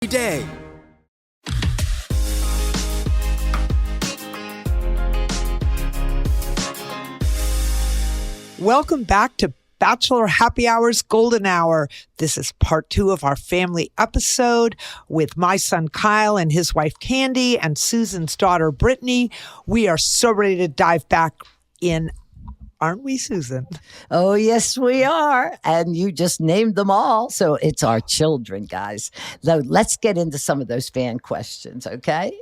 Day. Welcome back to Bachelor Happy Hour's Golden Hour. This is part 2 of our family episode with my son Kyle and his wife Candy and Susan's daughter Brittany. We are so ready to dive back in, aren't we, Susan? Oh, yes, we are. And you just named them all. So it's our children, guys. So let's get into some of those fan questions, okay?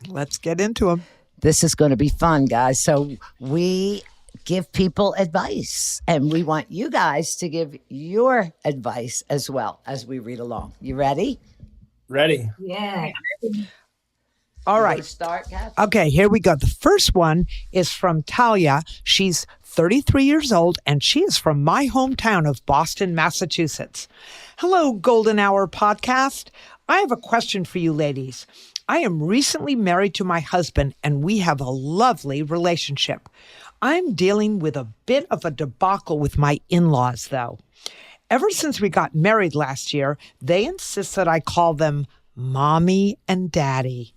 Let's get into them. This is going to be fun, guys. So we give people advice, and we want you guys to give your advice as well as we read along. You ready? Ready. Yeah. All right. Start, Kathy? Okay, here we go. The first one is from Talia. She's 33 years old, and she is from my hometown of Boston, Massachusetts. Hello, Golden Hour podcast. I have a question for you ladies. I am recently married to my husband, and we have a lovely relationship. I'm dealing with a bit of a debacle with my in-laws, though. Ever since we got married last year, they insist that I call them Mommy and Daddy,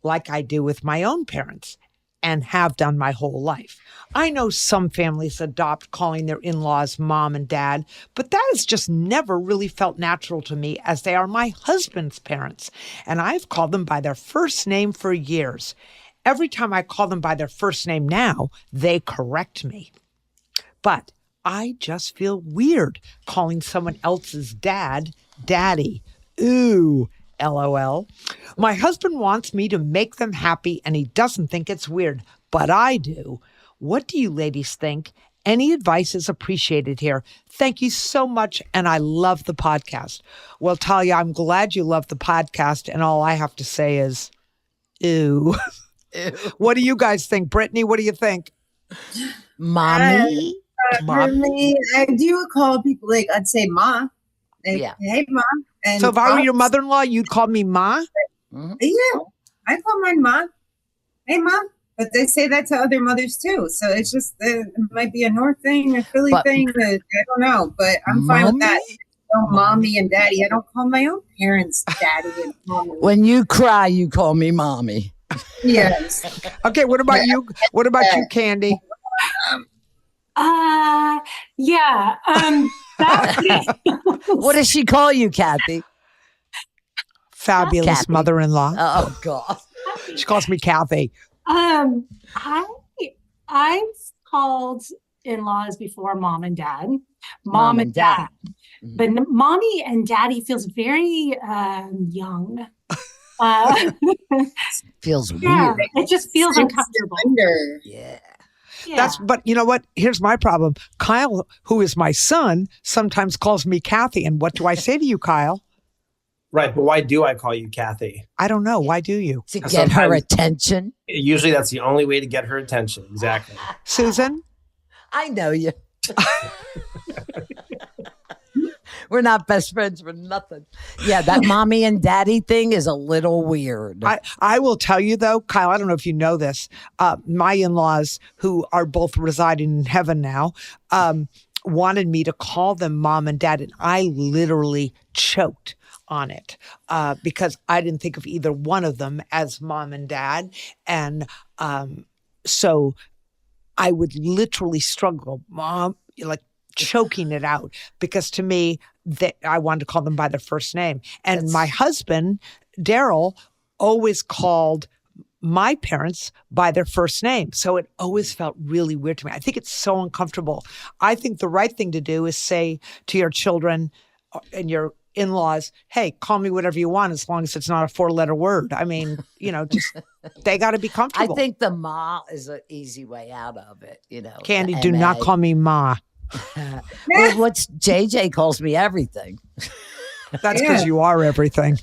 like I do with my own parents and have done my whole life. I know some families adopt calling their in-laws Mom and Dad, but that has just never really felt natural to me as they are my husband's parents, and I've called them by their first name for years. Every time I call them by their first name now, they correct me. But I just feel weird calling someone else's dad, Daddy. Ooh, LOL. My husband wants me to make them happy, and he doesn't think it's weird, but I do. What do you ladies think? Any advice is appreciated here. Thank you so much, and I love the podcast. Well, Talia, I'm glad you love the podcast, and all I have to say is, ew. What do you guys think? Brittany, what do you think? Mommy? For me, I do call people, like, I'd say Ma. Like, Yeah. Hey, Ma. And So if I were your mother-in-law, you'd call me Ma? Yeah, I call mine Ma. Hey, Ma. But they say that to other mothers, too. So it's just, it might be a North thing, a Philly thing. I don't know. But I'm fine with that. No, Mommy and Daddy. I don't call my own parents Daddy and Mommy. When you cry, you call me Mommy. Yes. Okay, what about you? What about you, Candy? Yeah. What does she call you, Kathy? Fabulous Kathy. mother-in-law. Oh, God. She calls me Kathy. I've called in-laws before Mom and Dad, Mom and Dad. But Mommy and Daddy feels very young. Feels Yeah, weird. it just feels uncomfortable. Yeah. Yeah. But you know what? Here's my problem. Kyle, who is my son, sometimes calls me Kathy. And what do I say to you, Kyle? Right, but why do I call you Kathy? I don't know. Why do you? To get her Sometimes- attention. Usually that's the only way to get her attention. Exactly. Susan? I know you. We're not best friends for nothing. Yeah, that mommy and daddy thing is a little weird. I will tell you, though, Kyle, I don't know if you know this. My in-laws, who are both residing in heaven now, wanted me to call them Mom and Dad, and I literally choked on it because I didn't think of either one of them as Mom and Dad. And so I would literally struggle, Mom, like choking it out, because to me, I wanted to call them by their first name. And my husband, Daryl, always called my parents by their first name. So it always felt really weird to me. I think it's so uncomfortable. I think the right thing to do is say to your children and your in-laws, hey, call me whatever you want as long as it's not a 4-letter word. I mean, just they got to be comfortable. I think the ma is an easy way out of it, Candy, the do not MA. call me Ma. Well, what's JJ calls me everything. That's because you are everything.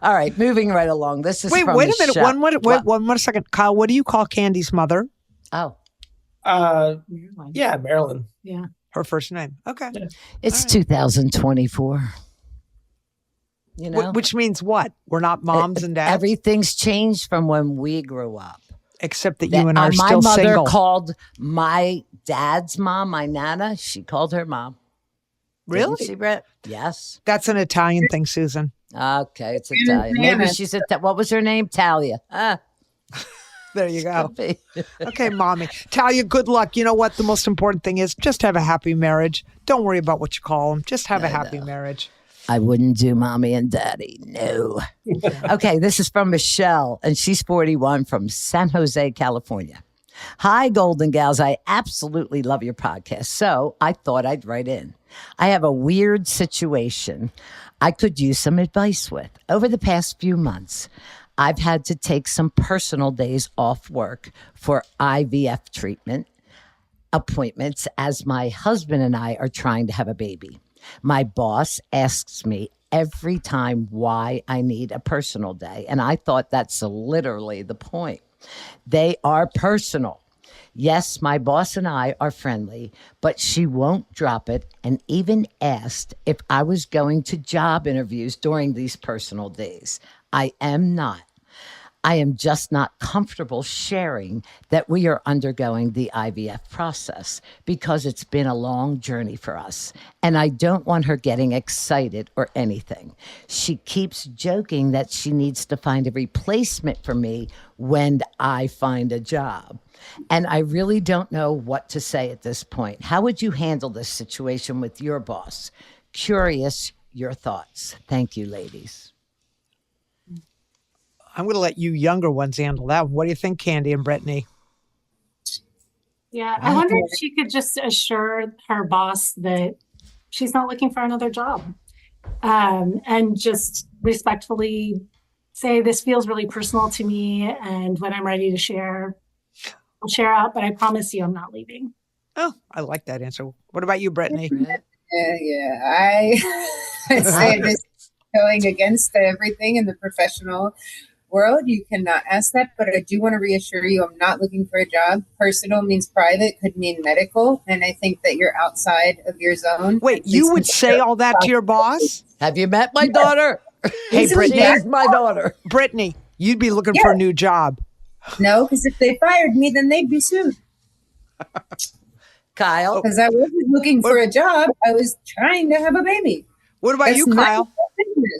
All right, moving right along. This is Wait a minute. Michelle. One more second. Kyle, what do you call Candy's mother? Oh, Yeah, Marilyn. Yeah. Her first name. Okay. it's 2024. Which means what? We're not moms and dads? Everything's changed from when we grew up. Except that you and I are my still mother single. called my dad's mom, my nana. She called her mom. Really? Didn't she, Brett? Yes. That's an Italian thing, Susan. Okay, it's Italian. Maybe she's what was her name? Talia. There you go. Could be. Okay, mommy. Talia, good luck. You know what? The most important thing is just have a happy marriage. Don't worry about what you call them. Just have a happy marriage. I wouldn't do mommy and daddy. No. Okay, this is from Michelle, and she's 41 from San Jose, California. Hi, Golden Gals. I absolutely love your podcast. So I thought I'd write in. I have a weird situation I could use some advice with. Over the past few months, I've had to take some personal days off work for IVF treatment appointments as my husband and I are trying to have a baby. My boss asks me every time why I need a personal day, and I thought that's literally the point. They are personal. Yes, my boss and I are friendly, but she won't drop it and even asked if I was going to job interviews during these personal days. I am not. I am just not comfortable sharing that we are undergoing the IVF process because it's been a long journey for us. And I don't want her getting excited or anything. She keeps joking that she needs to find a replacement for me when I find a job. And I really don't know what to say at this point. How would you handle this situation with your boss? Curious your thoughts. Thank you, ladies. I'm going to let you younger ones handle that. What do you think, Candy and Brittany? Yeah, I wonder if she could just assure her boss that she's not looking for another job, and just respectfully say, this feels really personal to me, and when I'm ready to share, I'll share out, but I promise you I'm not leaving. Oh, I like that answer. What about you, Brittany? I say this going against everything in the professional world. You cannot ask that, but I do want to reassure you I'm not looking for a job. Personal means private, could mean medical, and I think that you're outside of your zone. Wait, you would say all that to your boss? Have you met my daughter? Hey, Brittany. She's my daughter. Brittany, you'd be looking for a new job. No, because if they fired me, then they'd be sued. Kyle? Because I wasn't looking for a job. I was trying to have a baby. What about you, Kyle?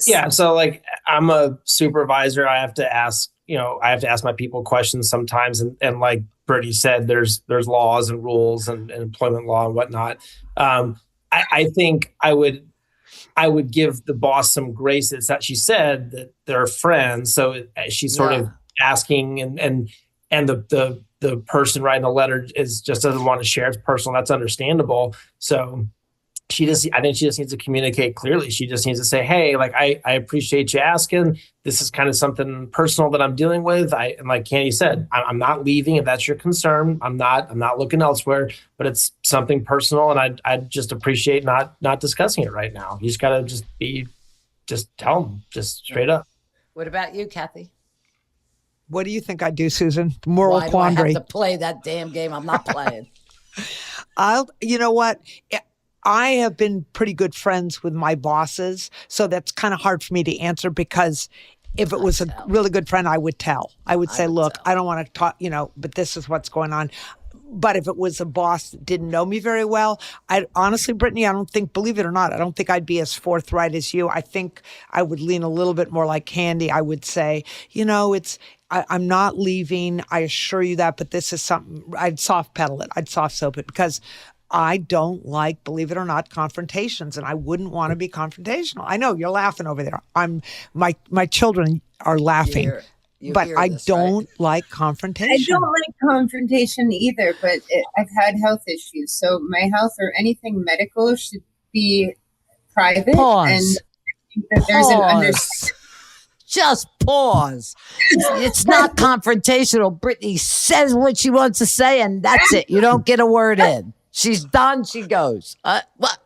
Yeah, so like I'm a supervisor. I have to ask my people questions sometimes, and like Brittany said, there's laws and rules and employment law and whatnot. I think I would give the boss some grace. It's that she said that they're friends, so she's sort of asking, and the person writing the letter just doesn't want to share. It's personal. That's understandable. So I think she just needs to communicate clearly. She just needs to say, hey, like, I appreciate you asking. This is kind of something personal that I'm dealing with. And like Candy said, I'm not leaving if that's your concern. I'm not looking elsewhere, but it's something personal. And I'd just appreciate not discussing it right now. You just got to just tell them just straight up. What about you, Kathy? What do you think I'd do, Susan? Moral Why quandary. do I have to play that damn game? I'm not playing. You know what? I have been pretty good friends with my bosses, so that's kind of hard for me to answer because if it was a really good friend, I would tell. I would say, look, I don't want to talk, but this is what's going on. But if it was a boss that didn't know me very well, honestly, Brittany, believe it or not, I don't think I'd be as forthright as you. I think I would lean a little bit more like Candy. I would say, I'm not leaving. I assure you that, but this is something, I'd soft pedal it. I'd soft soap it because I don't like, believe it or not, confrontations, and I wouldn't want to be confrontational. I know you're laughing over there. My children are laughing, but I don't like confrontation. I don't like confrontation either, but I've had health issues, so my health or anything medical should be private. Pause. And I think that there's an understanding. Just pause. It's not confrontational. Brittany says what she wants to say, and that's it. You don't get a word in. She's done. She goes. What?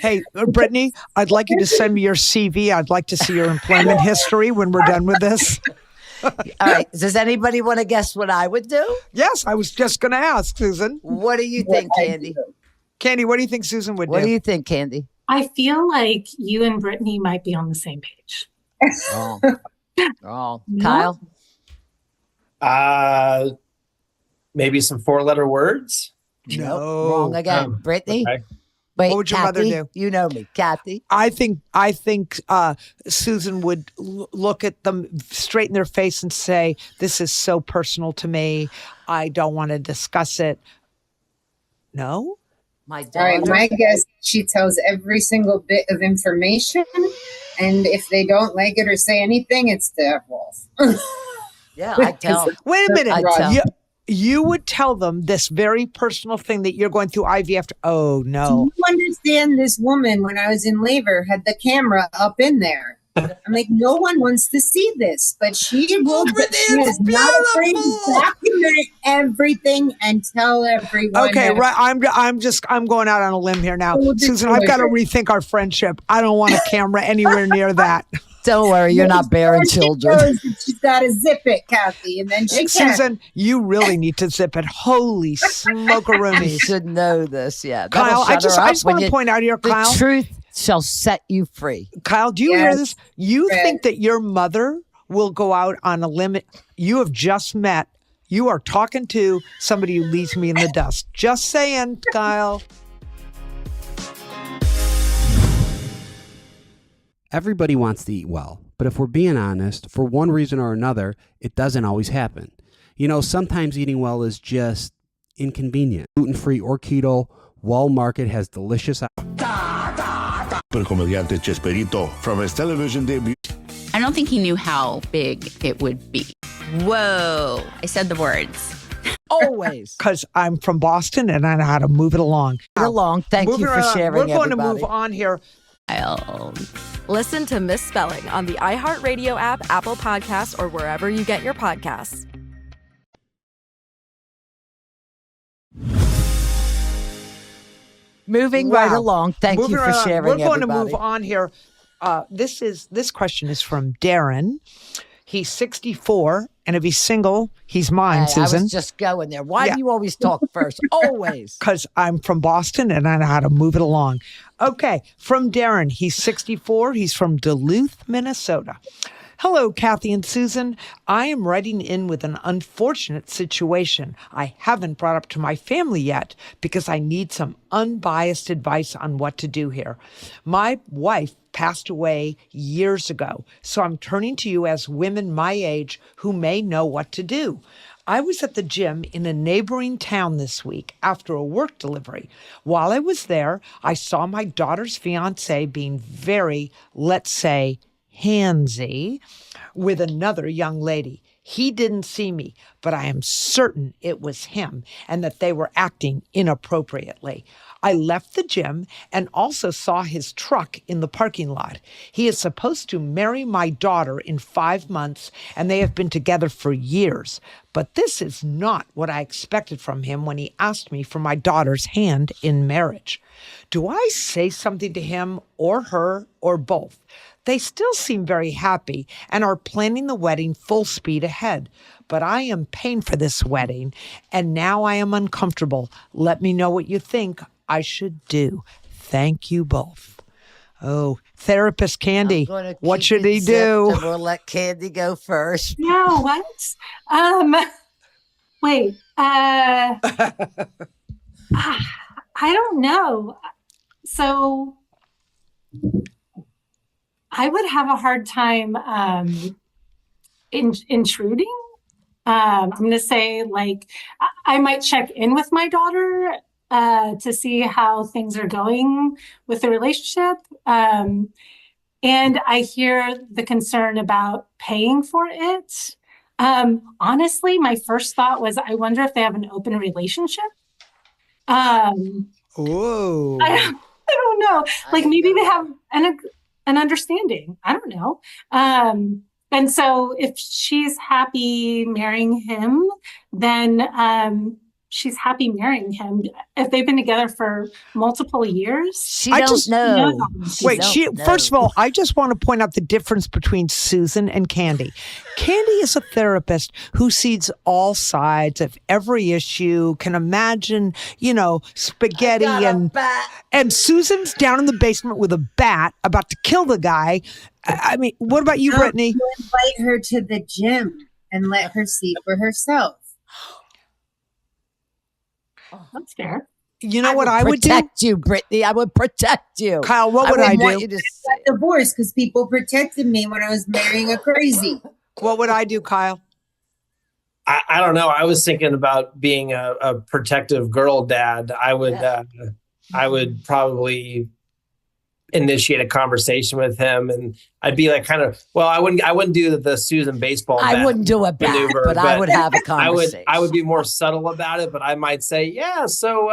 Hey, Brittany, I'd like you to send me your CV. I'd like to see your employment history when we're done with this. All right. Does anybody want to guess what I would do? Yes, I was just going to ask, Susan. What do you think, Candy? Candy, what do you think Susan would do? What do you think, Candy? I feel like you and Brittany might be on the same page. Oh. Kyle? Maybe some 4-letter words. No. Wrong again. Brittany? Okay. Wait, What would your mother Kathy, do? You know me, Kathy. I think Susan would look at them straight in their face and say, "This is so personal to me. I don't want to discuss it." No? My All right, daughter. my guess, she tells every single bit of information, and if they don't like it or say anything, it's their fault. Yeah, I tell. Wait a minute. I tell. You would tell them this very personal thing that you're going through IVF. Oh, Do no. you understand this woman, when I was in labor, had the camera up in there? I'm like, no one wants to see this, but she will. She is not afraid to document everything and tell everyone. Okay, right. I'm going out on a limb here now. Susan, I've got to rethink our friendship. I don't want a camera anywhere near that. Don't worry, you're not bearing children. She's got to zip it, Kathy, and then she can. Susan, you really need to zip it. Holy You smokeroomies. should know this. Yeah, Kyle, I just want to point out here, the Kyle. truth shall set you free. Kyle, do you hear Yes. this? You Yes. think that your mother will go out on a limb? You have just met. You are talking to somebody who leaves me in the dust. Just saying, Kyle. Everybody wants to eat well, but if we're being honest, for one reason or another, it doesn't always happen. You know, sometimes eating well is just inconvenient. Gluten-free or keto, Wall Market has delicious. Super comediante Chesperito from his television debut. I don't think he knew how big it would be. Whoa. I said the words. Always. Because I'm from Boston and I know how to move it along. Along. Thank you Moving for on. sharing. We're going everybody. to move on here. Listen to Misspelling on the iHeartRadio app, Apple Podcasts, or wherever you get your podcasts. Moving Wow. right along. Thank Moving you for right on. sharing. We're going everybody. to move on here. This question is from Darren. He's 64, and if he's single, he's mine, Hey, I Susan. was just going there. Why Yeah. do you always talk first? Always. Because I'm from Boston and I know how to move it along. Okay, from Darren. He's 64. He's from Duluth, Minnesota. Hello, Kathy and Susan. I am writing in with an unfortunate situation I haven't brought up to my family yet because I need some unbiased advice on what to do here. My wife passed away years ago, so I'm turning to you as women my age who may know what to do. I was at the gym in a neighboring town this week after a work delivery. While I was there, I saw my daughter's fiance being very, let's say, handsy with another young lady. He didn't see me, but I am certain it was him and that they were acting inappropriately. I left the gym and also saw his truck in the parking lot. He is supposed to marry my daughter in 5 months, and they have been together for years. But this is not what I expected from him when he asked me for my daughter's hand in marriage. Do I say something to him or her or both? They still seem very happy and are planning the wedding full speed ahead. But I am paying for this wedding, and now I am uncomfortable. Let me know what you think I should do. Thank you both. Oh, therapist Candy, I'm gonna what keep should it he zipped do? and we'll let Candy go first. No, what? Wait. I don't know. So I would have a hard time intruding. I'm going to say, like, I might check in with my daughter to see how things are going with the relationship. And I hear the concern about paying for it. Honestly, my first thought was, I wonder if they have an open relationship. Whoa. I don't know. Like, maybe they have an understanding. I don't know. And so if she's happy marrying him, then she's happy marrying him. If they've been together for multiple years. She I don't just- know. Wait, don't know. first of all, I just want to point out the difference between Susan and Candy. Candy is a therapist who sees all sides of every issue, can imagine, spaghetti and Susan's down in the basement with a bat about to kill the guy. I mean, what about you, Brittany? You invite her to the gym and let her see for herself. That's fair. You know what I would do? Protect you, Brittany. I would protect you. Kyle, what would I wouldn't want do? you to Got divorced because people protected me when I was marrying a crazy. What would I do, Kyle? I don't know. I was thinking about being a protective girl dad. I would probably initiate a conversation with him, and I'd be like, I wouldn't do the Susan baseball. I wouldn't do it back, maneuver, but I would have a conversation. I would be more subtle about it, but I might say, yeah, so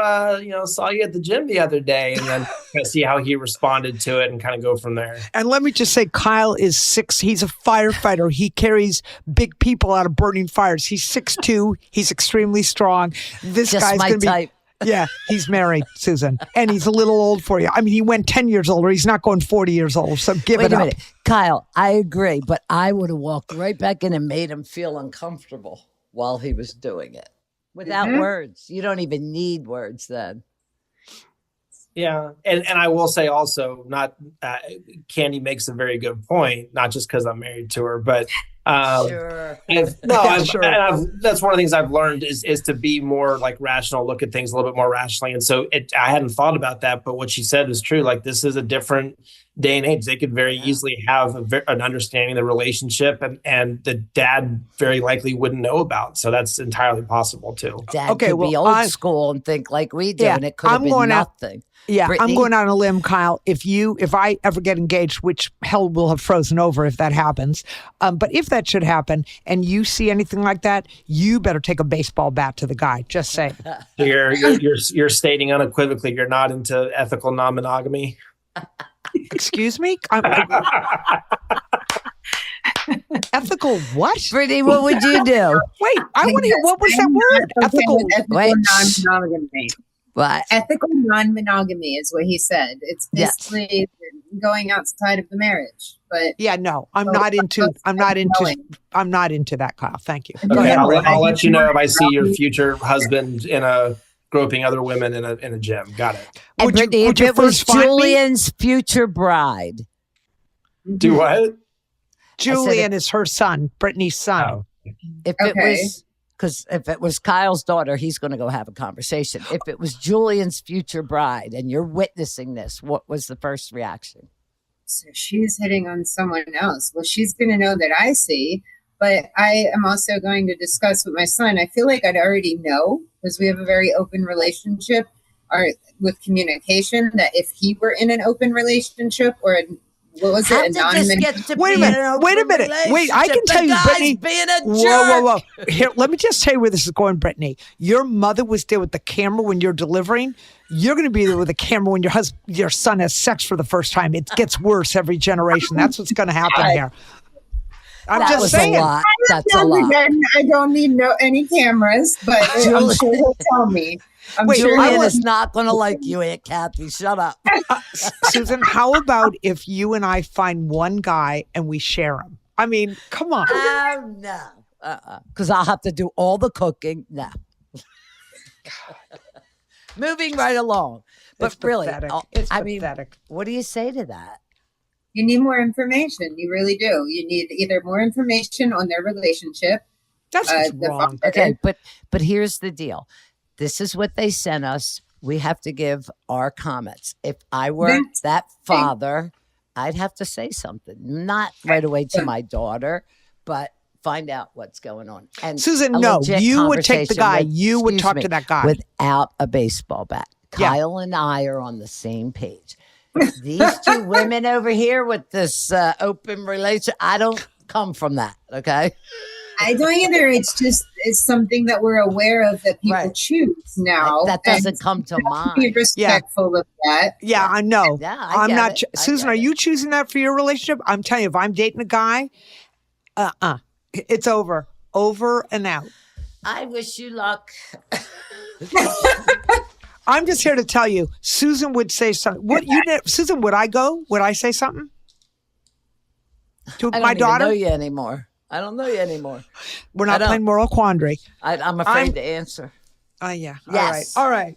saw you at the gym the other day, and then kind of see how he responded to it and kind of go from there. And let me just say, Kyle is 6. He's a firefighter. He carries big people out of burning fires. He's 6'2". He's extremely strong. This Just guy's my going to be. type. Yeah, he's married, Susan, and he's a little old for you. I mean, he went 10 years older. He's not going 40 years old. So give Wait it a up. minute. Kyle, I agree, but I would have walked right back in and made him feel uncomfortable while he was doing it without words. You don't even need words then. Yeah, and I will say also, not Candy makes a very good point. Not just because I'm married to her, but Sure. that's one of the things I've learned is to be more like rational, look at things a little bit more rationally. And so I hadn't thought about that, but what she said is true. Like, this is a different day and age. They could very easily have an understanding of the relationship, and the dad very likely wouldn't know about. So that's entirely possible too. Dad could be old school and think like we do, and it could have been nothing. Yeah, Brittany? I'm going out on a limb, Kyle. If I ever get engaged, which hell will have frozen over if that happens, but if that should happen and you see anything like that, you better take a baseball bat to the guy. Just say. So you're stating unequivocally you're not into ethical non-monogamy. Excuse me? Ethical what? Brittany, what would you do? Wait, I want to hear, what was that word? Ethical non-monogamy. What? Ethical non-monogamy is what he said. It's basically going outside of the marriage. But yeah, no, I'm not into that, Kyle. Thank you. Go Okay, ahead. I'll let you know if I see your future husband groping other women in a gym. Got it. And Would you- Brittany, would if you it was first find me? Julian's future bride, Do what? Julian is her son, Brittany's son. Oh. if it was, because if it was Kyle's daughter, he's going to go have a conversation. If it was Julian's future bride and you're witnessing this, what was the first reaction? so she's hitting on someone else. Well, she's going to know that I see, but I am also going to discuss with my son. I feel like I'd already know because we have a very open relationship with communication, that if he were in an open relationship or what was How it? did this get to Wait a be minute. an Wait a open minute. Wait, I can relationship? tell The you, guy's Brittany. being a Whoa. jerk. Here, let me just tell you where this is going, Brittany. Your mother was there with the camera when you're delivering. You're going to be there with a camera when your son has sex for the first time. It gets worse every generation. That's what's going to happen here. I'm That just was saying. a lot. That's a Tell me lot. that I don't need any cameras, but I'm sure he'll tell me. Wait, Julian is not going to like you, Aunt Kathy. Shut up. Susan, how about if you and I find one guy and we share him? I mean, come on. Oh, no. Because I'll have to do all the cooking. No. Moving right along. But It's really, pathetic. It's I mean, pathetic. what do you say to that? You need more information. You really do. You need either more information on their relationship. That's what's the wrong. father. Okay, but here's the deal. This is what they sent us. We have to give our comments. If I were That's- that father, I'd have to say something. Not right away to my daughter, but find out what's going on. And Susan, a no, legit you would take the conversation guy. with- You would excuse talk me, to that guy. without a baseball bat. Yeah. Kyle and I are on the same page. These two women over here with this open relation, I don't come from that. Okay. I don't either. It's something that we're aware of that people Right. choose now. That and doesn't come to be mind. respectful of that. Yeah, I know. Yeah, I I'm get not. it. I Susan, get are it. you choosing that for your relationship? I'm telling you, if I'm dating a guy, it's over and out. I wish you luck. I'm just here to tell you, Susan would say something. Susan, would I go? Would I say something to I don't my even daughter? know you anymore. I don't know you anymore. We're not I don't. playing moral quandary. I'm afraid to answer. Yeah. Yes. All right.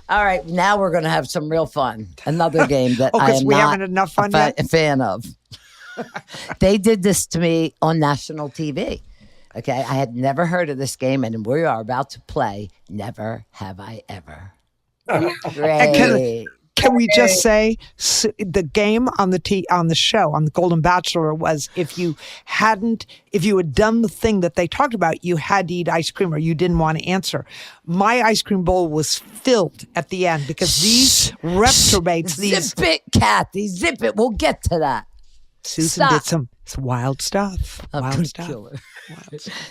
All right, now we're going to have some real fun. Another game that Oh, I 'cause am we not haven't enough fun a yet? fan of. They did this to me on national TV. Okay, I had never heard of this game, and we are about to play Never Have I Ever. Great. Can we just say the game on the show on the Golden Bachelor was if you had done the thing that they talked about, you had to eat ice cream or you didn't want to answer. My ice cream bowl was filled at the end because these reprobates, Zip it, Kathy. Zip it. We'll get to that. Susan did some wild stuff. Wild stuff. Killer.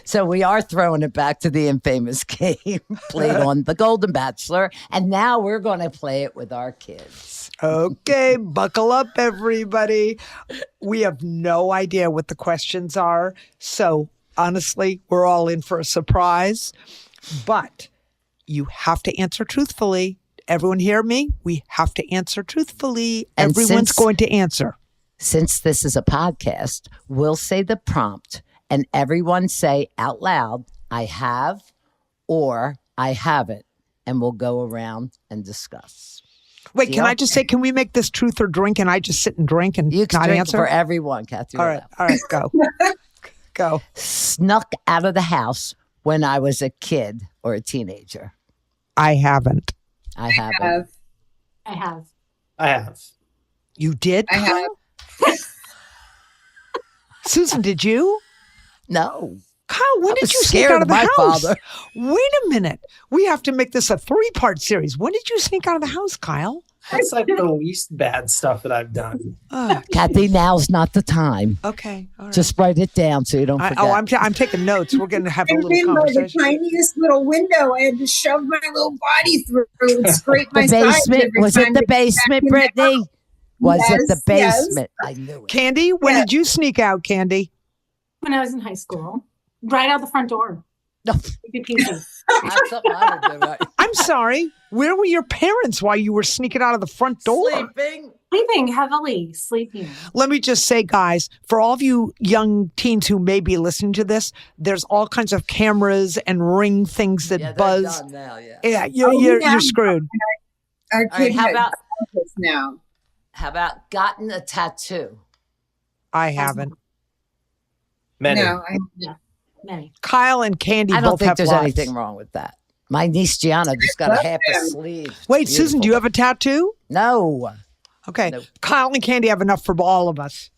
So we are throwing it back to the infamous game played on The Golden Bachelor, and now we're going to play it with our kids. Okay, buckle up, everybody. We have no idea what the questions are, so honestly, we're all in for a surprise. But you have to answer truthfully. Everyone hear me? We have to answer truthfully. And Everyone's going to answer. Since this is a podcast, we'll say the prompt. And everyone say out loud, I have or I haven't. And we'll go around and discuss. Wait, can I just say, can we make this truth or drink and I just sit and drink and you can not drink answer? for everyone, Kathy. All right, go. Go. Snuck out of the house when I was a kid or a teenager. I haven't. I haven't. I have. I have. You did? I have. Susan, did you? No. Kyle, when I did was you sneak scared out of of the my house? father. Wait a minute. We have to make this a 3-part series. When did you sneak out of the house, Kyle? That's like the least bad stuff that I've done. Kathy, now's not the time. Okay. All right. Just write it down so you don't forget. I'm taking notes. We're going to have a And little then by the conversation. tiniest little window, I had to shove my little body through and scrape my The sides basement? every Was time it the to get back basement, in the Brittany? house. Was it Yes, the yes. basement? I knew it. Candy, when did you sneak out, Candy? When I was in high school, right out the front door. No. Easy peasy. That's something I would do, right? I'm sorry. Where were your parents while you were sneaking out of the front door? Sleeping heavily, sleeping. Let me just say, guys, for all of you young teens who may be listening to this, there's all kinds of cameras and ring things that Yeah, they're buzz. done now, yeah. Yeah, Oh, you're yeah. screwed. Our All right, kid how has about- this now. How about gotten a tattoo? I haven't. Many. No, Many. Kyle and Candy I don't both think have there's lots. anything wrong with that. My niece Gianna just got a half a sleeve. Wait, Susan, do you have a tattoo? No. Okay. Nope. Kyle and Candy have enough for all of us.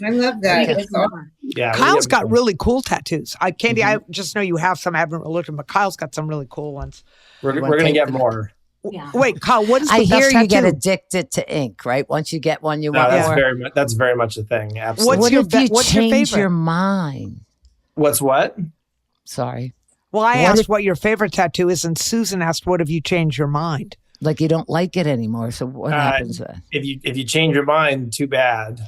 I love that. Okay. It's awesome. Yeah, we Kyle's have- got really cool tattoos. Candy, I just know you have some. I haven't looked at them, but Kyle's got some really cool ones. We're You going wanna to take get the- more. Yeah. Wait, Kyle, what is the I best hear tattoo? you get addicted to ink, right? Once you get one, you No, want that's more. that's very much a thing. Absolutely. What's What your if you what's your change favorite? your mind? What's what? Sorry. Well, I What asked if- what your favorite tattoo is, and Susan asked, what have you changed your mind? Like you don't like it anymore. So what happens then? If you change your mind, too bad.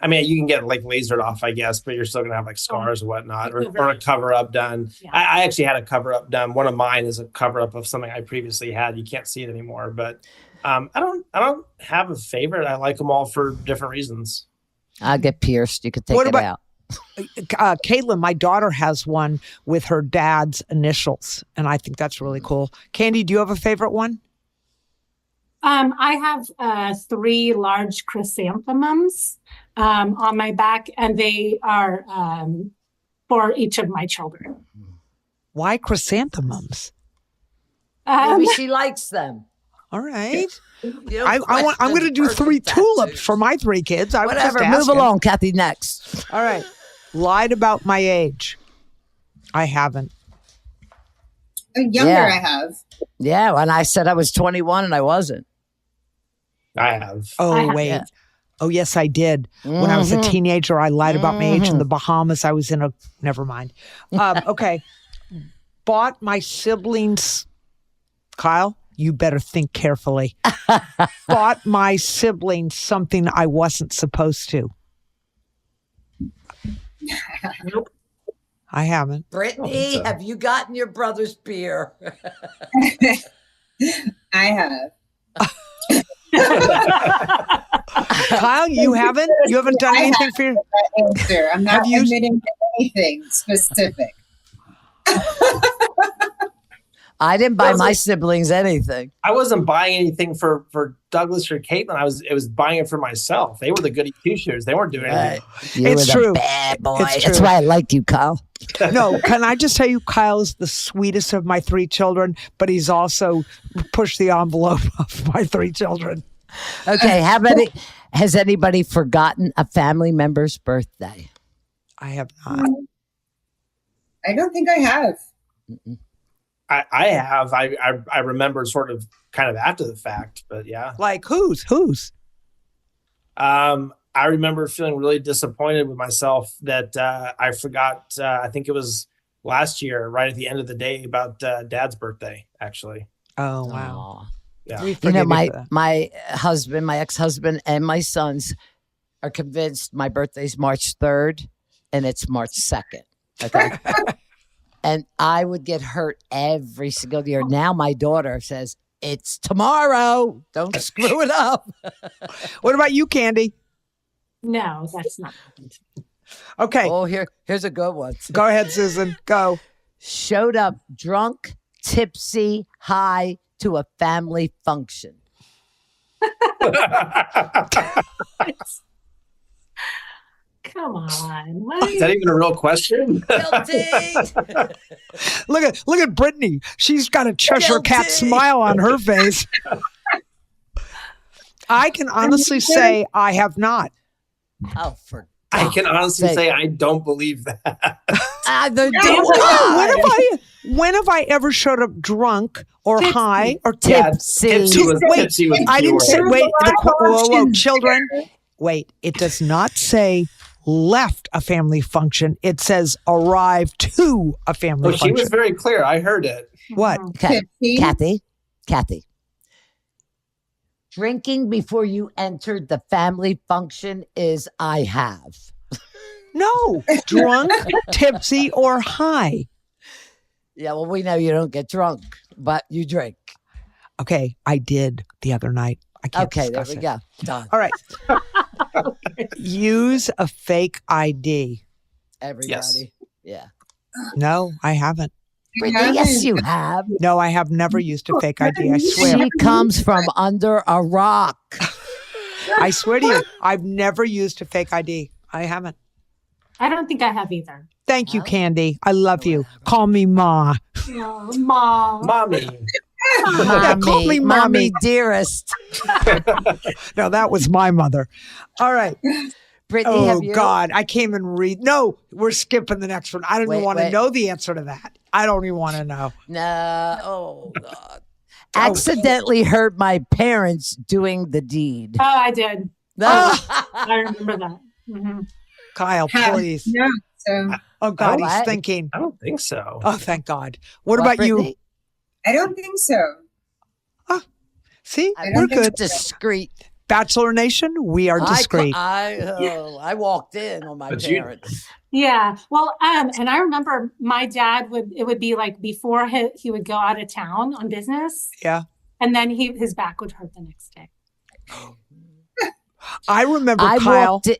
I mean, you can get like lasered off, I guess, but you're still gonna have like scars or whatnot, or a cover up done. Yeah. I actually had a cover up done. One of mine is a cover up of something I previously had. You can't see it anymore, but I don't have a favorite. I like them all for different reasons. I'll get pierced. You could take What it about- out. Caitlin, my daughter has one with her dad's initials, and I think that's really cool. Candy, do you have a favorite one? I have 3 large chrysanthemums on my back, and they are for each of my children. Why chrysanthemums? Maybe she likes them. All right. You don't I'm going to do question 3 persons' tulips tattoos. for my 3 kids. I was just Whatever. Move asking. along, Kathy. Next. All right. Lied about my age. I haven't. Younger, Yeah. I have. Yeah, when I said I was 21 and I wasn't. I have. Oh, I have- wait. Yeah. Oh, yes, I did. When I was a Mhm. teenager, I lied about my age in the Bahamas. I was in a, never mind. Okay. Bought my siblings, Kyle, you better think carefully. Bought my siblings something I wasn't supposed to. Nope. I haven't. Brittany, so. have you gotten your brother's beer? I have. Kyle, you haven't? You haven't done I anything for your... That answer. I'm not Have you- admitting to anything specific. I didn't buy my siblings anything. I wasn't buying anything for Douglas or Caitlin. It was buying it for myself. They were the goody two shoes. They weren't doing anything. You It's were true. the bad boy. It's That's true. why I like you, Kyle. No, can I just tell you, Kyle is the sweetest of my 3 children, but he's also pushed the envelope of my 3 children. Okay, has anybody forgotten a family member's birthday? I have not. I don't think I have. I have. I remember sort of kind of after the fact, but yeah. Like whose? I remember feeling really disappointed with myself that I forgot. I think it was last year, right at the end of the day, about Dad's birthday. Actually, Oh, wow. Aw. yeah. We You forgive know, you for that. my husband, my ex-husband, and my sons are convinced my birthday's March 3rd and it's March 2nd. Okay. And I would get hurt every single year. Now my daughter says, it's tomorrow. Don't screw it up. What about you, Candy? No, that's not happened. Okay, Oh, here's a good one. go ahead, Susan. Go. Showed up drunk, tipsy, high to a family function. Come on. What? Is that even a real question? Guilty. Look at Brittany. She's got a Cheshire Cat Guilty. smile on her face. I can honestly say I have not. Oh, for I can honestly sake. say I don't believe that. Either do When have I ever showed up drunk or Tipsy. high or Yeah, tipsy? tipsy was Wait, tipsy was I didn't the say. keyword. Wait, whoa, Options. children. Wait, it does not say left a family function. It says arrived to a family Oh, she function. was very clear. I heard it. What? Okay. Tipsy. Kathy. Drinking before you entered the family function is I have. No, drunk, tipsy, or high. Yeah, well, we know you don't get drunk, but you drink. Okay, I did the other night. I can't Okay, there discuss we it. go. Done. All right. Use a fake ID. Everybody. Yes. Yeah. No, I haven't. Brittany, yes, you have. No, I have never used a fake ID. I swear. She comes from under a rock. I swear to you, I've never used a fake ID. I haven't. I don't think I have either. Thank you, Well, Candy. I love you. Call me Ma. No, Mom. Mommy. Call me mommy. dearest. No, that was my mother. All right. Brittany, Oh, have you? God. I can't even read. No, we're skipping the next one. I don't even Wait, want to wait. know the answer to that. I don't even want to know. No. Oh, God. Accidentally hurt my parents doing the deed. Oh, I did. No. I remember that. Mhm. Kyle, Have please. not. So Oh, God, Oh, he's what? thinking. I don't think so. Oh, thank God. What about you? Brittany? I don't think so. See, I we're think it's good. discreet. Bachelor Nation, we are discreet. I walked in on my But you- parents. Yeah. Well, and I remember my dad it would be like before he would go out of town on business, Yeah. and then his back would hurt the next day. I remember I Kyle. walked in,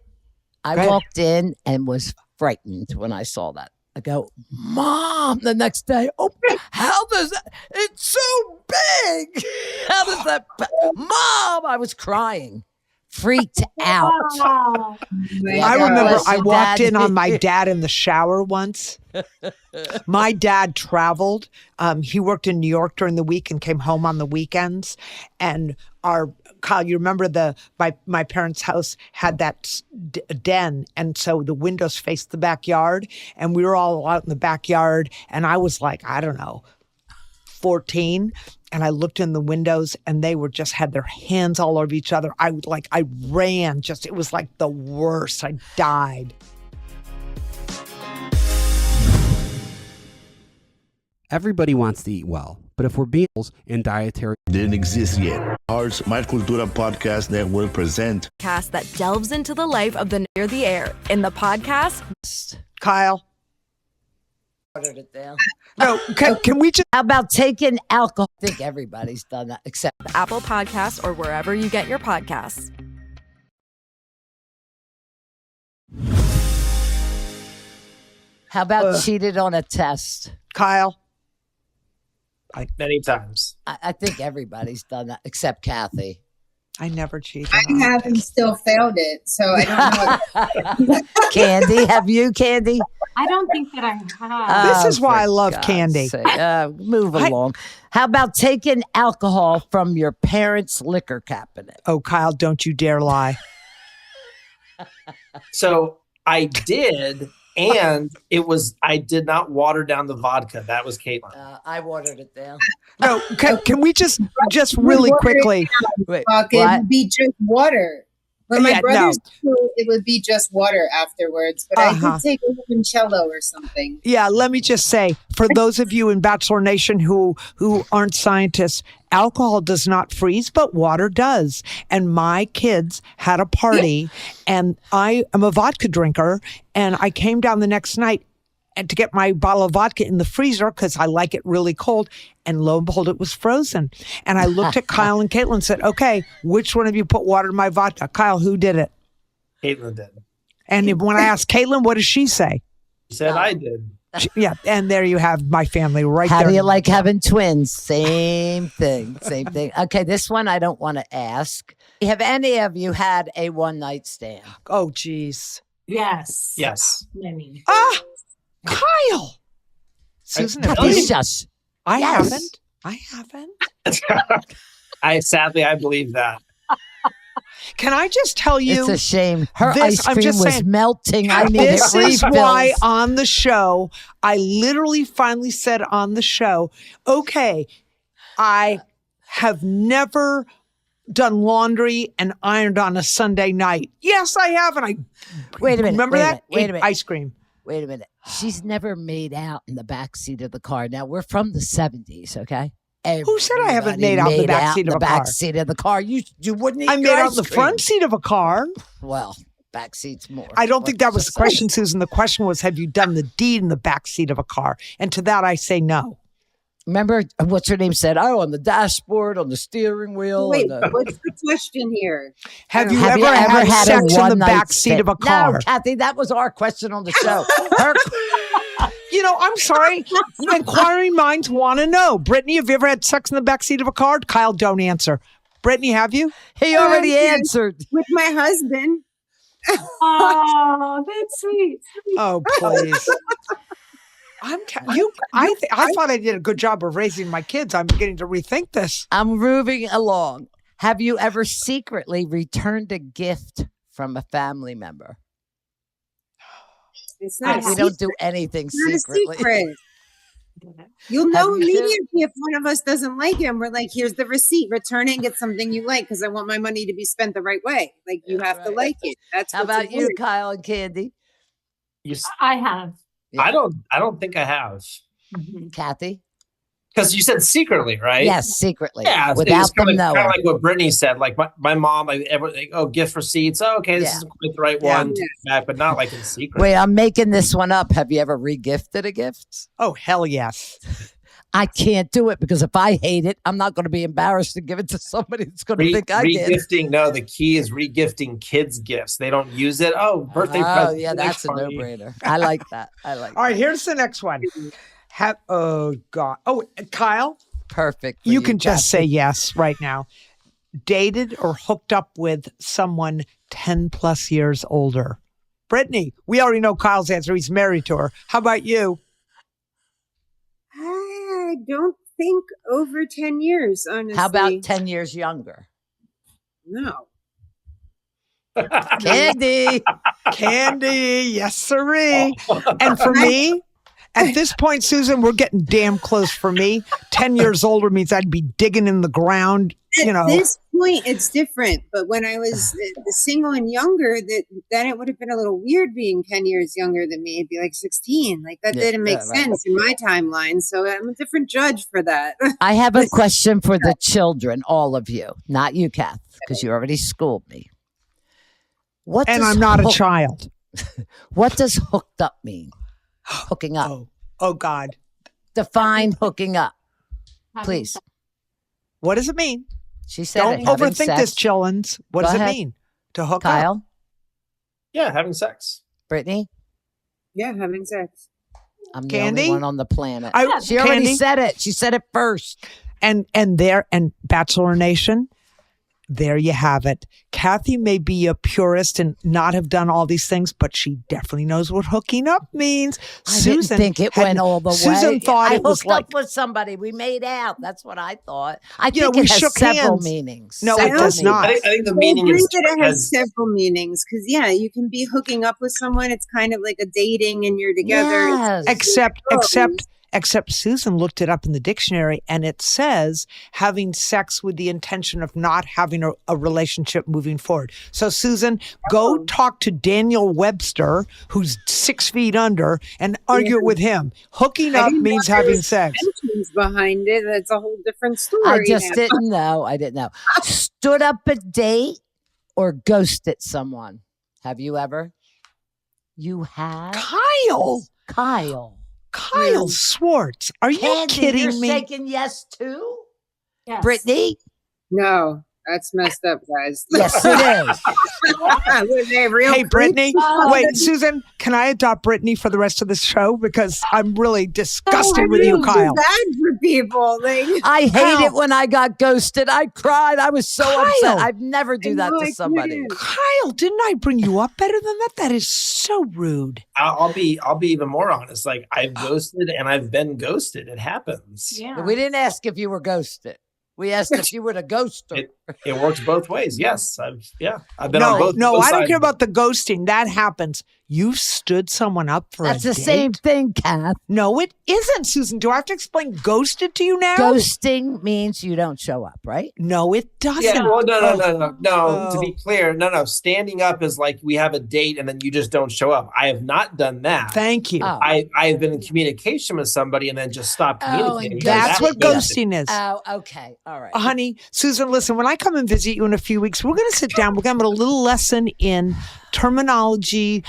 I Go ahead. walked in and was frightened when I saw that. I go, Mom, the next day. Oh, how does that? It's so big. How does that? Mom, I was crying, freaked out. Wow. Yeah, I God remember bless I you, walked Dad. in on my dad in the shower once. My dad traveled. He worked in New York during the week and came home on the weekends. And Kyle, you remember my parents' house had that den, and so the windows faced the backyard, and we were all out in the backyard, and I was like, I don't know, 14, and I looked in the windows, and they were just had their hands all over each other. I ran, it was like the worst. I died. Everybody wants to eat well, but if we're being in dietary Didn't exist yet. Arts My Cultura Podcast Network present Cast that delves into the life of the near the air in the podcast. Kyle, Ordered it down. no, can we just? How about taking alcohol? I think everybody's done that except Apple Podcasts or wherever you get your podcasts. how about cheated on a test? Kyle, Many times. I think everybody's done that except Kathy. I never cheated. I haven't still failed it, so I don't know. Candy, have you, Candy? I don't think that I have. This is why I for love God's candy. sake. Move along. How about taking alcohol from your parents' liquor cabinet? Oh, Kyle, don't you dare lie. So I did, and I did not water down the vodka. That was Caitlin. I watered it down. No, can we just really quickly? Wait, It would be just water. When my Yeah, brother's school, it would be just water afterwards. But I Uh-huh. could take a limoncello or something. Yeah, let me just say, for those of you in Bachelor Nation who aren't scientists, alcohol does not freeze, but water does. And my kids had a party, and I am a vodka drinker, and I came down the next night and to get my bottle of vodka in the freezer because I like it really cold. And lo and behold, it was frozen. And I looked at Kyle and Caitlin and said, okay, which one of you put water in my vodka? Kyle, who did it? Caitlin did. And when I asked Caitlin, what does she say? She said I did. Yeah, and there you have my family right How there. do you like having twins? Same thing. Same thing. Okay, this one I don't want to ask. Have any of you had a one-night stand? Oh, geez. Yes. Yes. Many. Ah, Kyle. Susan, have Please you? just. I Yes. haven't. I haven't. I believe that. Can I just tell you? It's a shame. Her this- ice I'm cream just was saying, melting. I needed This is refills. why on the show, I literally finally said on the show, okay, I have never done laundry and ironed on a Sunday night. Yes, I have. And I Wait a minute. remember wait a that? minute, Wait a Ate minute. ice cream. Wait a minute. She's never made out in the back seat of the car. Now we're from the 70s, okay? Who said I haven't Everybody made out in the back out seat in of the a back car? seat of the car. You wouldn't eat I made your out ice in the cream. front seat of a car. Well, back seat's more. I don't think that was the Just- question, Susan. The question was, have you done the deed in the back seat of a car? And to that, I say no. Remember what's her name said? Oh, on the dashboard, on the steering wheel. Wait, on the- what's the question here? Have you Have ever had a sex in the one-night back seat stand? of a car? No, Kathy, that was our question on the show. Her, You know, I'm sorry. Inquiring minds want to know. Brittany, have you ever had sex in the back seat of a car? Kyle, don't answer. Brittany, have you? he already yes. answered. With my husband. Oh, that's sweet. Oh, please. I thought I did a good job of raising my kids. I'm beginning to rethink this. I'm moving along. Have you ever secretly returned a gift from a family member? It's not a We don't secret. do anything It's not a secretly. secret. You'll know Have you? immediately if one of us doesn't like him. We're like, here's the receipt. Return it and get something you like because I want my money to be spent the right way. Like you have to right. like it. That's How what's about you, important. Kyle and Candy? I have. Yeah. I don't think I have. Kathy? Because you said secretly, right? Yes, secretly. Yeah, Without them kind knowing. of like what Brittany said. Like my mom, like, gift receipts. Oh, okay, this Yeah. isn't quite the right Yeah. one. Take it back, but not like in secret. Wait, I'm making this one up. Have you ever regifted a gift? Oh, hell yes. I can't do it because if I hate it, I'm not going to be embarrassed to give it to somebody that's going to think I did. Regifting. No, the key is regifting kids' gifts. They don't use it. Oh, birthday Oh, present. yeah, that's a party. no-brainer. I like that. I like All right, that. here's the next one. Oh, God. Oh, Kyle, Perfect. for you can just say Kathy. yes right now. Dated or hooked up with someone 10 plus years older? Brittany, we already know Kyle's answer. He's married to her. How about you? I don't think over 10 years, honestly. How about 10 years younger? No. Candy. Candy, yes, sirree. And for me, at this point, Susan, we're getting damn close for me. 10 years older means I'd be digging in the ground, you know. At this point, it's different. But when I was single and younger, then it would have been a little weird being 10 years younger than me. It'd be like 16. Like that Yeah, didn't make right. sense in my timeline. So I'm a different judge for that. I have a question for the children, all of you, not you, Kath, because you already schooled me. What And does I'm not a hook- child. What does hooked up mean? Hooking up. Oh, God. Define hooking up, Having please. sex. What does it mean? She said Don't it. Having overthink sex. this, chillins. What Go does ahead. it mean to hook up? Kyle, Yeah, having sex. Brittany, Yeah, having sex. I'm the Candy? only one on the planet. I- She already Candy? said it. She said it first. And Bachelor Nation, there you have it. Kathy may be a purist and not have done all these things, but she definitely knows what hooking up means. I didn't think it went all the way. Susan thought I it was hooked like, up with somebody. We made out. That's what I thought. I You know, think we it has shook several hands. meanings. No, it Several does not. meanings. I think the I meaning agree is that it has as several meanings because you can be hooking up with someone. It's kind of like a dating, and you're together. Yes. Except Susan looked it up in the dictionary, and it says having sex with the intention of not having a relationship moving forward. So Susan, go talk to Daniel Webster, who's 6 feet under, and argue it with him. Hooking up means having sex. Intentions behind it. That's a whole different story. I just now. didn't know. I didn't know. Stood up a date or ghosted someone. Have you ever? You have? Kyle Kyle. Swartz. Are you Candy, kidding you're me? shaking yes too? Yes. Brittany? No, that's messed up, guys. Yes, it is. Were they real Hey, Brittany. creeps? Wait, Susan, can I adopt Brittany for the rest of the show? Because I'm really disgusted I with you, feel Kyle. bad for people. Like, I hate Kyle. it when I got ghosted. I cried. I was so Kyle. upset. I'd never do I that know, to I somebody. couldn't. Kyle, didn't I bring you up better than that? That is so rude. I'll be even more honest. Like I've ghosted and I've been ghosted. It happens. Yeah. We didn't ask if you were ghosted. We asked if you were the ghoster. It works both ways. Yes, I've been No, on both. no, both I don't sides. care about the ghosting. That happens. You stood someone up for That's a the date? same thing, Kath. No, it isn't, Susan. Do I have to explain ghosted to you now? Ghosting means you don't show up, right? No, it doesn't. Yeah, well, no. Oh. To be clear, no. Standing up is like we have a date and then you just don't show up. I have not done that. Thank you. Oh. I have been in communication with somebody and then just stopped communicating. and That's That what was ghosting is. Oh, okay. All right. Honey, Susan, listen, when I come and visit you in a few weeks, we're going to sit down. We're going to have a little lesson in terminology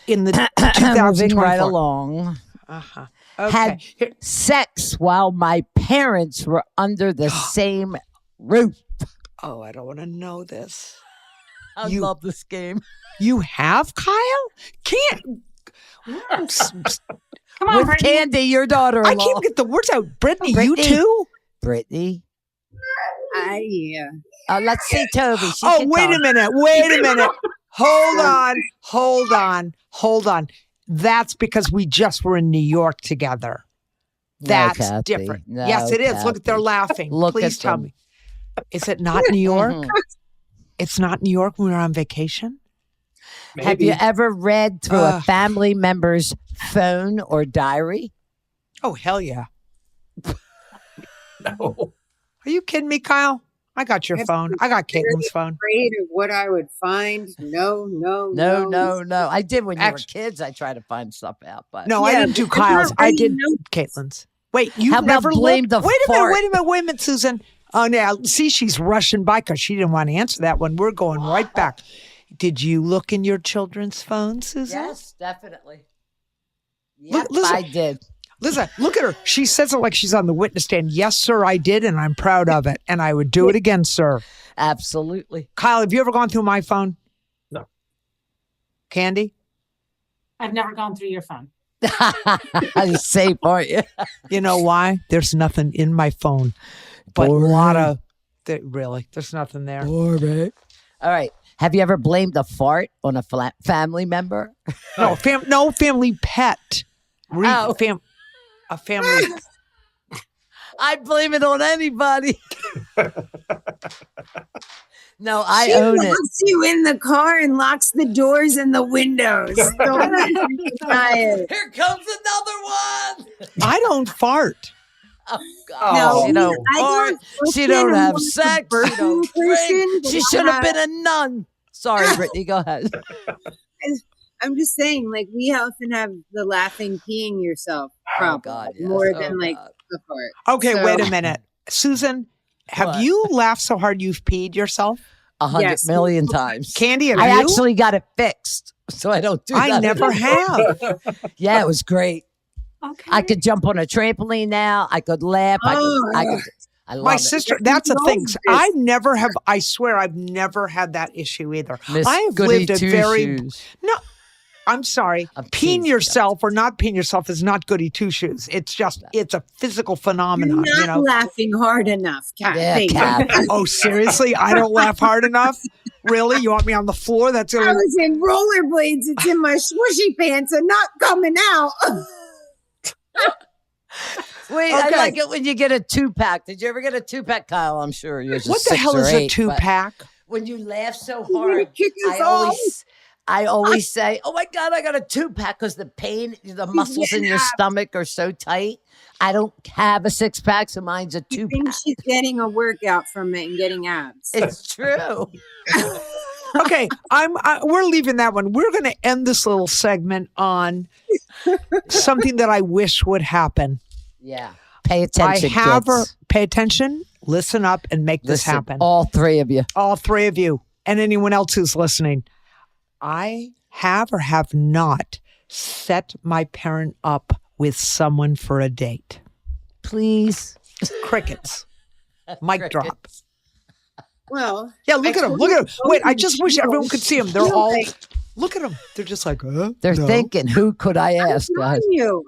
in the 2024. Moving right along. Uh-huh. Had Okay. Here- sex while my parents were under the same roof. Oh, I don't want to know this. I You- love this game. You have, Kyle? Can't. Come on, With Brittany. Candy, your I daughter-in-law. can't get the words out. Brittany, Brittany. you too? Brittany. yeah. Let's see Toby. She Oh, can wait talk. a minute. Wait a minute. Hold on. That's because we just were in New York together. No, That's Kathy. different. No, Yes, it is. Look, they're Kathy. laughing. Look Please at tell them. me. Is it not New York? Mhm. It's not New York when we were on vacation? Have Maybe. you ever read through a Ugh. family member's phone or diary? Oh, hell yeah. No. Are you kidding me, Kyle? I got your phone. I got Caitlin's phone. Afraid of what I would find. No. No. I did when you Actu- were kids. I tried to find stuff out, but No, I Yeah, didn't do but Kyle's. you're I already did know- Caitlin's. Wait, you How about never blame looked? the Wait a fart? minute, Susan. Oh, now, see, she's rushing by because she didn't want to answer that one. We're going right back. Did you look in your children's phones, Susan? yes, definitely. Look, Yep, listen. I did. Listen, look at her. She says it like she's on the witness stand. Yes, sir, I did, and I'm proud of it. And I would do it again, sir. Absolutely. Kyle, have you ever gone through my phone? No. Candy? I've never gone through your phone. You're safe, aren't you? You know why? There's nothing in my phone. But a lot of, really, there's nothing there. All right. Have you ever blamed a fart on a family member? No, family pet. Oh. A family. I'd blame it on anybody. No, I She own it. locks you in the car and locks the doors and the windows. Don't try it. Here comes another one. I don't fart. Oh, God. No, She don't I fart. don't She don't understand have what the sex. She birthing don't drink. person She would should have have- been a nun. Sorry, Brittany. Go ahead. I'm just saying, like, we often have the laughing peeing yourself problem God, yes. more Oh, than like God. the fart. Okay, So- wait a minute. Susan, have What? you laughed so hard you've peed yourself? 100 Yes. million times. Candy, have I you? actually got it fixed, so I don't do that. I never anymore. have. Yeah, it was great. Okay. I could jump on a trampoline now. I could laugh. I love My it. sister, that's the thing. Yes. I never have, I swear I've never had that issue either. Miss I have Goody lived a Two very, Shoes. no, I'm sorry. Peeing yourself or not peeing yourself is not goody two shoes. It's just, it's a physical phenomenon. You're not laughing hard enough, Kat. Oh, seriously? I don't laugh hard enough? Really? You want me on the floor? That's I was in rollerblades. It's in my swooshy pants and not coming out. Wait, I like it when you get a 2-pack. Did you ever get a 2-pack, Kyle? I'm sure you're just What the hell is a 2-pack? When you laugh so hard, I always say, oh my God, I got a 2-pack because the pain, the muscles in your stomach are so tight. I don't have a 6-pack, so mine's a 2-pack. You think she's getting a workout from it and getting abs. It's true. Okay, we're leaving that one. We're going to end this little segment on something that I wish would happen. Yeah. Pay attention, kids. Pay attention, listen up, and make this happen. All three of you. All three of you. And anyone else who's listening. I have or have not set my parent up with someone for a date. Please. Crickets. Mic drop. Well. Yeah, look at them. Look at them. Wait, I just wish everyone could see them. They're all... Look at them. They're just like, They're thinking, who could I ask, guys?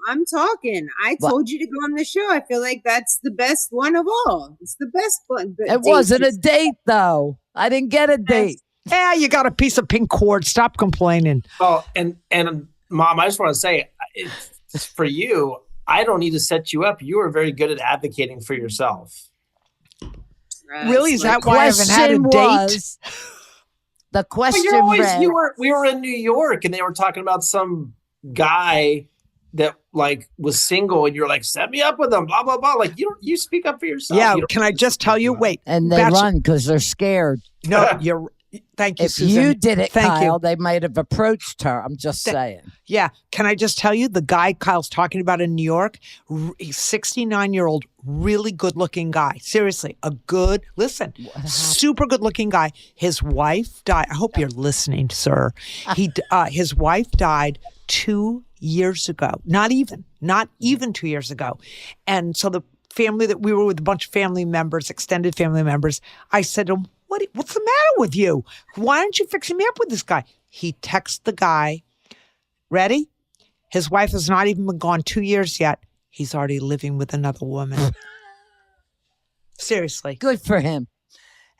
I'm talking. I told you to go on the show. I feel like that's the best one of all. It's the best one. It wasn't a date, though. I didn't get a date. Yeah, you got a piece of pink cord. Stop complaining. Oh, and Mom, I just want to say, it's for you, I don't need to set you up. You are very good at advocating for yourself. Really? Is that why I haven't had a date? The question we were in New York and they were talking about some guy that like was single and you're like, set me up with him, blah, blah, blah. Like you speak up for yourself. Yeah. Can I just tell you, wait. And they run because they're scared. No, thank you, Susan. If you did it, Kyle, they might have approached her. I'm just saying. Yeah. Can I just tell you, the guy Kyle's talking about in New York, he's 69-year-old, really good-looking guy. Seriously, super good-looking guy. His wife died. I hope you're listening, sir. His wife died 2 years ago. Not even 2 years ago. And so the family that we were with, a bunch of family members, extended family members, I said to him, what's the matter with you? Why aren't you fixing me up with this guy? He texts the guy. Ready? His wife has not even been gone 2 years yet. He's already living with another woman. Seriously. Good for him.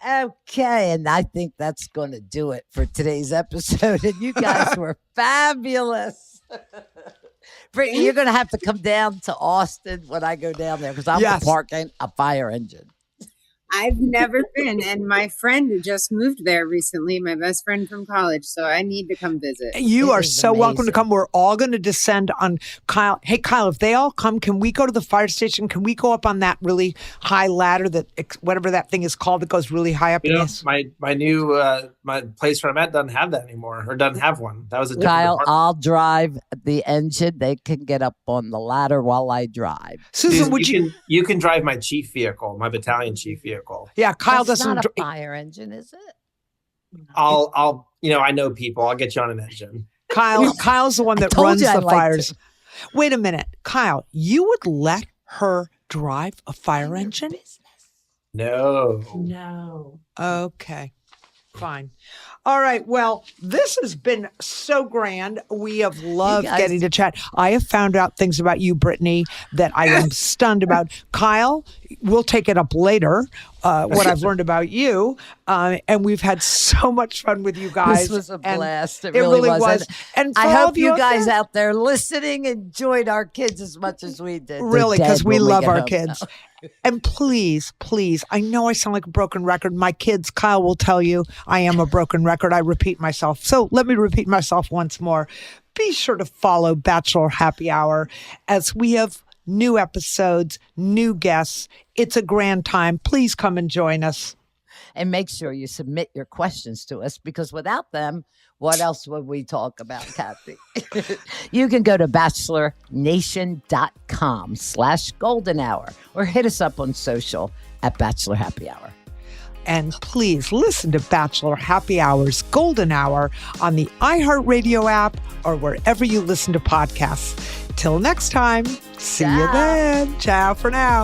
Okay, and I think that's going to do it for today's episode. And you guys were fabulous. Brittany, you're going to have to come down to Austin when I go down there because I'm parking a fire engine. I've never been, and my friend just moved there recently, my best friend from college, so I need to come visit. You are so welcome to come. We're all going to descend on Kyle. Hey, Kyle, if they all come, can we go to the fire station? Can we go up on that really high ladder, that whatever that thing is called that goes really high up? My new my place where I'm at doesn't have that anymore, or doesn't have one. That was a different Kyle, department. I'll drive the engine. They can get up on the ladder while I drive. Susan, you can drive my chief vehicle, my battalion chief vehicle. Yeah, Kyle That's doesn't. Not a fire engine, is it? I'll I know people. I'll get you on an engine. Kyle's the one that runs the fires. Wait a minute, Kyle, you would let her drive a fire engine? No. Okay, fine. All right. Well, this has been so grand. We have loved getting to chat. I have found out things about you, Brittany, that I am stunned about. Kyle, we'll take it up later, what I've learned about you. And we've had so much fun with you guys. This was a blast. It really really was. And I hope you guys out there listening enjoyed our kids as much as we did. Really, because we love our kids. And please, I know I sound like a broken record. My kids, Kyle will tell you I am a broken record. I repeat myself. So let me repeat myself once more. Be sure to follow Bachelor Happy Hour as we have new episodes, new guests. It's a grand time. Please come and join us. And make sure you submit your questions to us because without them, what else would we talk about, Kathy? You can go to bachelornation.com/golden hour or hit us up on social at Bachelor Happy Hour. And please listen to Bachelor Happy Hour's Golden Hour on the iHeartRadio app or wherever you listen to podcasts. Till next time, see you then. Ciao for now.